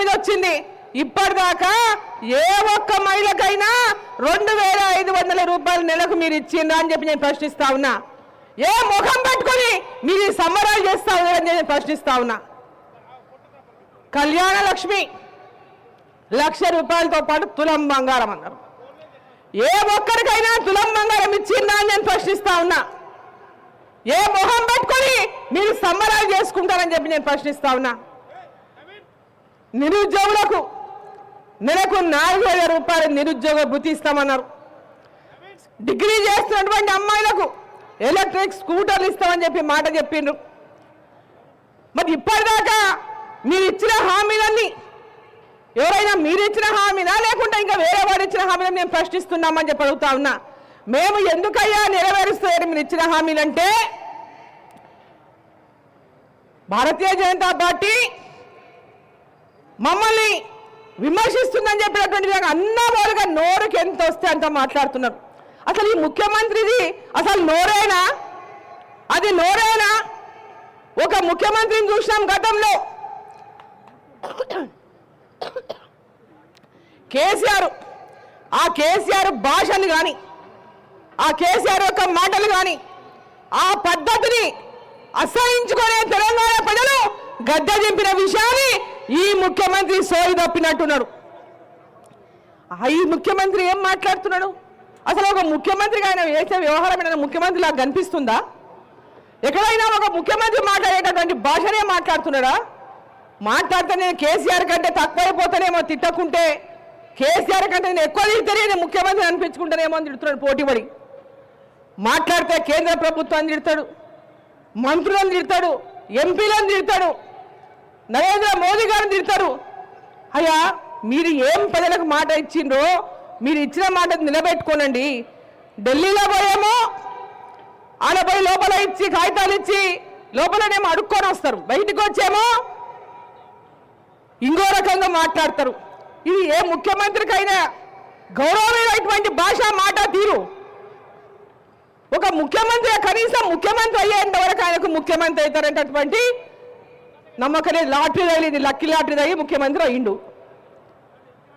మీద వచ్చింది. ఇప్పటిదాకా ఏ ఒక్క మహిళకైనా 2500 రూపాయలు నెలకు మీరు ఇచ్చిందా అని చెప్పి నేను ప్రశ్నిస్తా ఉన్నా. ఏ ముఖం పట్టుకొని మీరు సంబరాలు చేస్తా ఉన్నారని నేను ప్రశ్నిస్తా ఉన్నా. కళ్యాణ లక్ష్మి 1,00,000 రూపాయలతో పాటు తులం బంగారం అన్నారు. ఏ ఒక్కరికైనా తులం బంగారం ఇచ్చిందా అని నేను ప్రశ్నిస్తా ఉన్నా. ఏ మొహం పెట్టుకొని మీరు సంబరాలు చేసుకుంటారని చెప్పి నేను ప్రశ్నిస్తా ఉన్నా. నిరుద్యోగులకు నెలకు 4,000 రూపాయలు నిరుద్యోగ భృతి ఇస్తామన్నారు. డిగ్రీ చేస్తున్నటువంటి అమ్మాయిలకు ఎలక్ట్రిక్ స్కూటర్లు ఇస్తామని చెప్పి మాట చెప్పిండ్రు. మరి ఇప్పటిదాకా మీరు ఇచ్చిన హామీలన్నీ ఎవరైనా మీరు ఇచ్చిన హామీనా లేకుంటే ఇంకా వేరే వాడు ఇచ్చిన హామీలను మేము ప్రశ్నిస్తున్నామని చెప్పి అడుగుతా ఉన్నా. మేము ఎందుకయ్యా నెరవేరుస్తారు మీరు ఇచ్చిన హామీలంటే, భారతీయ జనతా పార్టీ మమ్మల్ని విమర్శిస్తుందని చెప్పినటువంటి అన్నవాళ్ళుగా నోరుకి ఎంత వస్తే అంత మాట్లాడుతున్నారు. అసలు ఈ ముఖ్యమంత్రిది అసలు నోరేనా? అది నోరేనా? ఒక ముఖ్యమంత్రిని చూసినాం గతంలో, కేసీఆర్. ఆ కేసీఆర్ భాషలు కానీ, ఆ కేసీఆర్ యొక్క మాటలు కానీ, ఆ పద్ధతిని అసహించుకునే తెలంగాణ ప్రజలు గద్దె దింపిన విషయాన్ని ఈ ముఖ్యమంత్రి సోయి తప్పినట్టున్నాడు. ఈ ముఖ్యమంత్రి ఏం మాట్లాడుతున్నాడు? అసలు ఒక ముఖ్యమంత్రిగా ఆయన వేసే వ్యవహారం ఏదైనా ముఖ్యమంత్రిలాగా కనిపిస్తుందా? ఎక్కడైనా ఒక ముఖ్యమంత్రి మాట్లాడేటటువంటి భాషనే మాట్లాడుతున్నాడా? మాట్లాడితే నేను కేసీఆర్ కంటే తక్కువైపోతానేమో, తిట్టకుంటే కేసీఆర్ కంటే నేను ఎక్కువ తిడితేనే నేను ముఖ్యమంత్రి అనిపించుకుంటానేమో అని తిడుతున్నాడు పోటీపడి. మాట్లాడితే కేంద్ర ప్రభుత్వాన్ని తిడతాడు, మంత్రులను తిడతాడు, ఎంపీలను తిడతాడు, నరేంద్ర మోదీ గారిని తిడతారు. అయ్యా, మీరు ఏం ప్రజలకు మాట ఇచ్చిండ్రో మీరు ఇచ్చిన మాట నిలబెట్టుకోనండి. ఢిల్లీలో పోయేమో ఆడ పోయి లోపల ఇచ్చి కాగితాలు ఇచ్చి లోపలనేమో అడుక్కొని వస్తారు, బయటకు వచ్చేమో ఇంకో రకంగా మాట్లాడతారు. ఇది ఏ ముఖ్యమంత్రికైనా గౌరవమైనటువంటి భాష, మాట, తీరు. ఒక ముఖ్యమంత్రి కనీసం ముఖ్యమంత్రి అయ్యేంత వరకు ఆయనకు ముఖ్యమంత్రి అవుతారంటటువంటి నమ్మకనే లాటరీ తగిలింది, లక్కీ లాటరీ తగిలి ముఖ్యమంత్రి అయ్యిండు.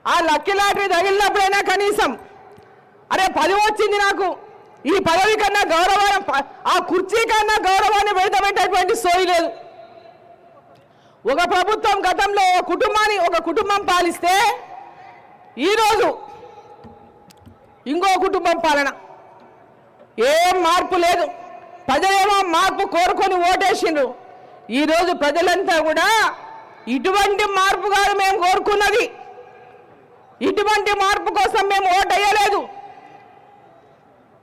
ఆ లక్కీ లాటరీ తగిలినప్పుడైనా కనీసం అరే 10 వచ్చింది, నాకు ఈ పదవి కన్నా గౌరవం, ఆ కుర్చీ కన్నా గౌరవాన్ని పెడతామనేటటువంటి సోయి లేదు. ఒక ప్రభుత్వం గతంలో ఒక కుటుంబం పాలిస్తే ఈరోజు ఇంకో కుటుంబం పాలన. ఏం మార్పు లేదు. ప్రజలేమో మార్పు కోరుకొని ఓటేసిండ్రు. ఈరోజు ప్రజలంతా కూడా ఇటువంటి మార్పు కాదు మేము కోరుకున్నది, ఇటువంటి మార్పు కోసం మేము ఓటు వేయలేదు.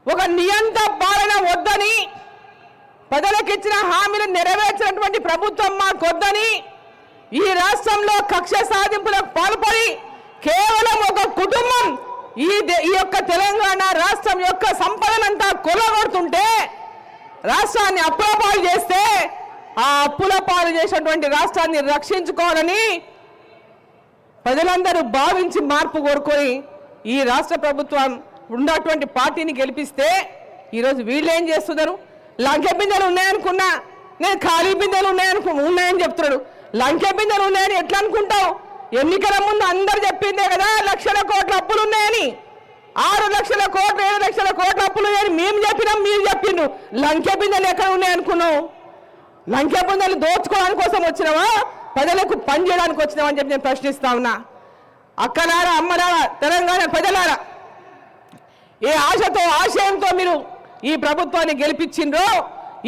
ఒక నియంత పాలన వద్దని, ప్రజలకు ఇచ్చిన హామీలు నెరవేర్చినటువంటి ప్రభుత్వం మాకొద్దని, ఈ రాష్ట్రంలో కక్ష సాధింపులకు పాల్పడి కేవలం ఒక కుటుంబం ఈ యొక్క తెలంగాణ రాష్ట్రం యొక్క సంపదనంతా కొల్లగొడుతుంటే, రాష్ట్రాన్ని అప్పుల పాలు చేస్తే, ఆ అప్పుల పాలు చేసినటువంటి రాష్ట్రాన్ని రక్షించుకోవాలని ప్రజలందరూ భావించి మార్పు కోరుకొని ఈ రాష్ట్ర ప్రభుత్వం ఉన్నటువంటి పార్టీని గెలిపిస్తే, ఈరోజు వీళ్ళు ఏం చేస్తున్నారు? లంకె బిందెలు ఉన్నాయనుకున్నా, నేను ఖాళీ బిందెలు ఉన్నాయని చెప్తున్నాడు. లంకె బిందెలు ఉన్నాయని ఎట్లా అనుకుంటావు? ఎన్నికల ముందు అందరు చెప్పిందే కదా 1,00,000 కోట్ల అప్పులు ఉన్నాయని. 6 లక్షల కోట్లు 7 లక్షల కోట్ల అప్పులు ఉన్నాయని మేము చెప్పినాం, మీరు చెప్పిండ్రు. లంకె బిందెలు ఎక్కడ ఉన్నాయనుకున్నావు? లంకె బిందెలు దోచుకోవడానికి కోసం వచ్చినావా, ప్రజలకు పని చేయడానికి వచ్చినావా అని చెప్పి నేను ప్రశ్నిస్తా ఉన్నా. అక్కలారా, అమ్మలారా, తెలంగాణ ప్రజలారా, ఏ ఆశతో ఆశయంతో మీరు ఈ ప్రభుత్వాన్ని గెలిపించిండ్రో,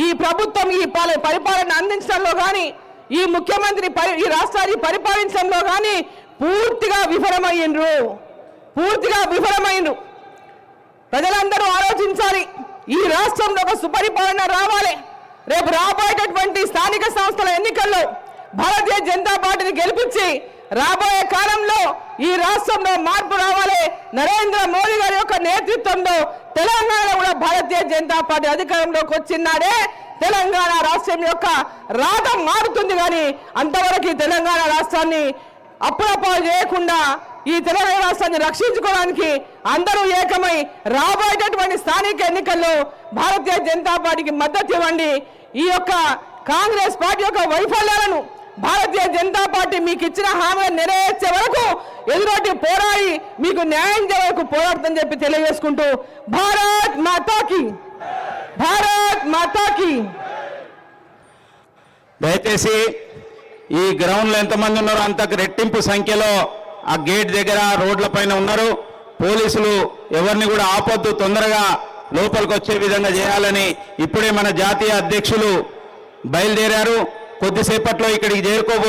ఈ ప్రభుత్వం ఈ పరిపాలన అందించడంలో కానీ, ఈ ముఖ్యమంత్రి ఈ రాష్ట్రాన్ని పరిపాలించడంలో కానీ పూర్తిగా విఫలమయ్యిండ్రు. ప్రజలందరూ ఆలోచించాలి. ఈ రాష్ట్రంలో ఒక సుపరిపాలన రావాలి. రేపు రాబోయేటటువంటి స్థానిక సంస్థల ఎన్నికల్లో భారతీయ జనతా పార్టీని గెలిపించి రాబోయే కాలంలో ఈ రాష్ట్రంలో మార్పు రావాలి. నరేంద్ర మోదీ గారి యొక్క నేతృత్వంలో తెలంగాణలో కూడా భారతీయ జనతా పార్టీ అధికారంలోకి వచ్చినాడే తెలంగాణ రాష్ట్రం యొక్క రాత మారుతుంది. కానీ అంతవరకు తెలంగాణ రాష్ట్రాన్ని అప్పుల పాలు చేయకుండా ఈ తెలంగాణ రాష్ట్రాన్ని రక్షించుకోవడానికి అందరూ ఏకమై రాబోయేటటువంటి స్థానిక ఎన్నికల్లో భారతీయ జనతా పార్టీకి మద్దతు ఇవ్వండి. ఈ యొక్క కాంగ్రెస్ పార్టీ యొక్క వైఫల్యాలను భారతీయ జనతా పార్టీ మీకు ఇచ్చిన హామీలను నెరవేర్చే వరకు ఎదురోటి పోరాడి మీకు న్యాయం చేయ వరకు పోరాడుతుందని చెప్పి తెలియజేసుకుంటూ భారత్ మాతాకి, భారత్ మాతాకి. దయచేసి ఈ గ్రౌండ్లో ఎంతమంది ఉన్నారో అంతకు రెట్టింపు సంఖ్యలో ఆ గేట్ దగ్గర రోడ్ల పైన ఉన్నారు. పోలీసులు ఎవరిని కూడా ఆపొద్దు, తొందరగా లోపలికి వచ్చే విధంగా చేయాలని ఇప్పుడే మన జాతీయ అధ్యక్షులు బయలుదేరారు. కొద్దిసేపట్లో ఇక్కడికి చేరుకోబోతున్నారు.